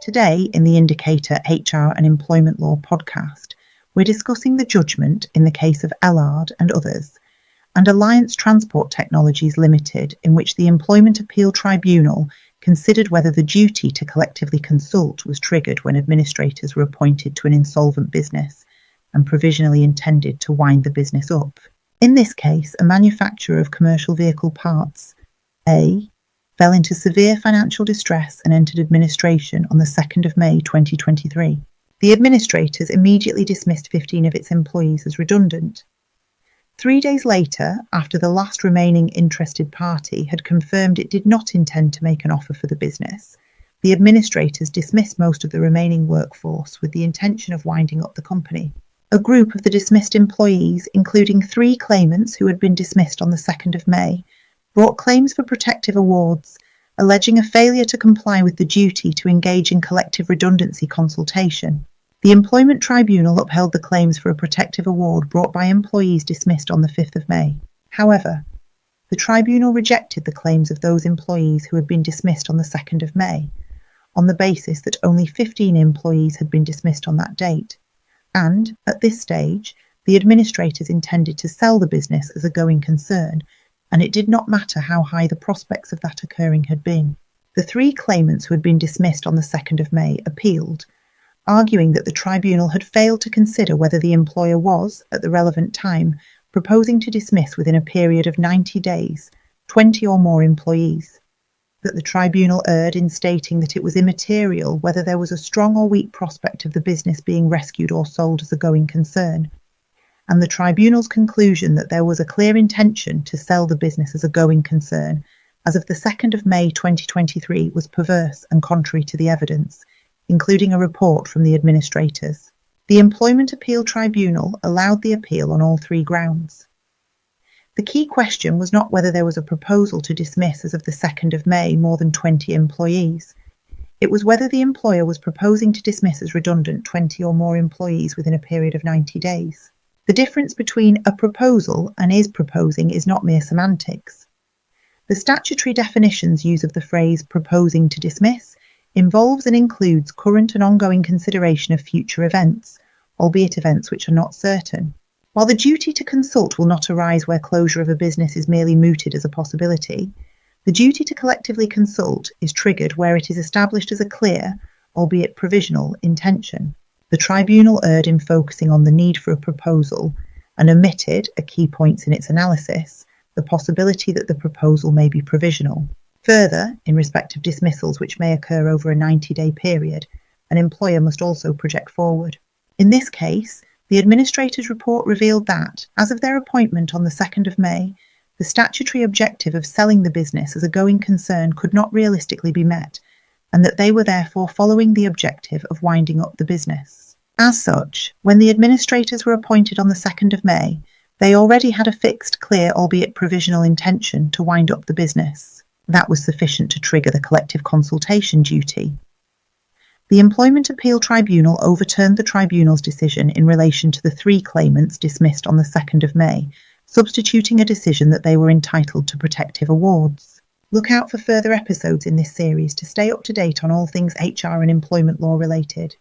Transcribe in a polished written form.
Today, in the Indicator HR and Employment Law podcast, we're discussing the judgment in the case of Ellard and others, and Alliance Transport Technologies Limited, in which the Employment Appeal Tribunal considered whether the duty to collectively consult was triggered when administrators were appointed to an insolvent business and provisionally intended to wind the business up. In this case, a manufacturer of commercial vehicle parts, A, fell into severe financial distress and entered administration on the 2nd of May 2023. The administrators immediately dismissed 15 of its employees as redundant. 3 days later, after the last remaining interested party had confirmed it did not intend to make an offer for the business, the administrators dismissed most of the remaining workforce with the intention of winding up the company. A group of the dismissed employees, including 3 claimants who had been dismissed on the 2nd of May, brought claims for protective awards, alleging a failure to comply with the duty to engage in collective redundancy consultation. The Employment Tribunal upheld the claims for a protective award brought by employees dismissed on the 5th of May. However, the Tribunal rejected the claims of those employees who had been dismissed on the 2nd of May, on the basis that only 15 employees had been dismissed on that date, and, at this stage, the administrators intended to sell the business as a going concern, and it did not matter how high the prospects of that occurring had been. The 3 claimants who had been dismissed on the 2nd of May appealed, arguing that the tribunal had failed to consider whether the employer was, at the relevant time, proposing to dismiss within a period of 90 days 20 or more employees, that the tribunal erred in stating that it was immaterial whether there was a strong or weak prospect of the business being rescued or sold as a going concern, and the tribunal's conclusion that there was a clear intention to sell the business as a going concern as of the 2nd of May 2023 was perverse and contrary to the evidence, including a report from the administrators. The Employment Appeal Tribunal allowed the appeal on all 3 grounds. The key question was not whether there was a proposal to dismiss as of the 2nd of May more than 20 employees. It was whether the employer was proposing to dismiss as redundant 20 or more employees within a period of 90 days. The difference between a proposal and is proposing is not mere semantics. The statutory definition's use of the phrase proposing to dismiss involves and includes current and ongoing consideration of future events, albeit events which are not certain. While the duty to consult will not arise where closure of a business is merely mooted as a possibility, the duty to collectively consult is triggered where it is established as a clear, albeit provisional, intention. The tribunal erred in focusing on the need for a proposal and omitted, a key point in its analysis, the possibility that the proposal may be provisional. Further, in respect of dismissals which may occur over a 90-day period, an employer must also project forward. In this case, the administrator's report revealed that, as of their appointment on the 2nd of May, the statutory objective of selling the business as a going concern could not realistically be met, and that they were therefore following the objective of winding up the business. As such, when the administrators were appointed on the 2nd of May, they already had a fixed, clear, albeit provisional intention to wind up the business. That was sufficient to trigger the collective consultation duty. The Employment Appeal Tribunal overturned the tribunal's decision in relation to the 3 claimants dismissed on the 2nd of May, substituting a decision that they were entitled to protective awards. Look out for further episodes in this series to stay up to date on all things HR and employment law related.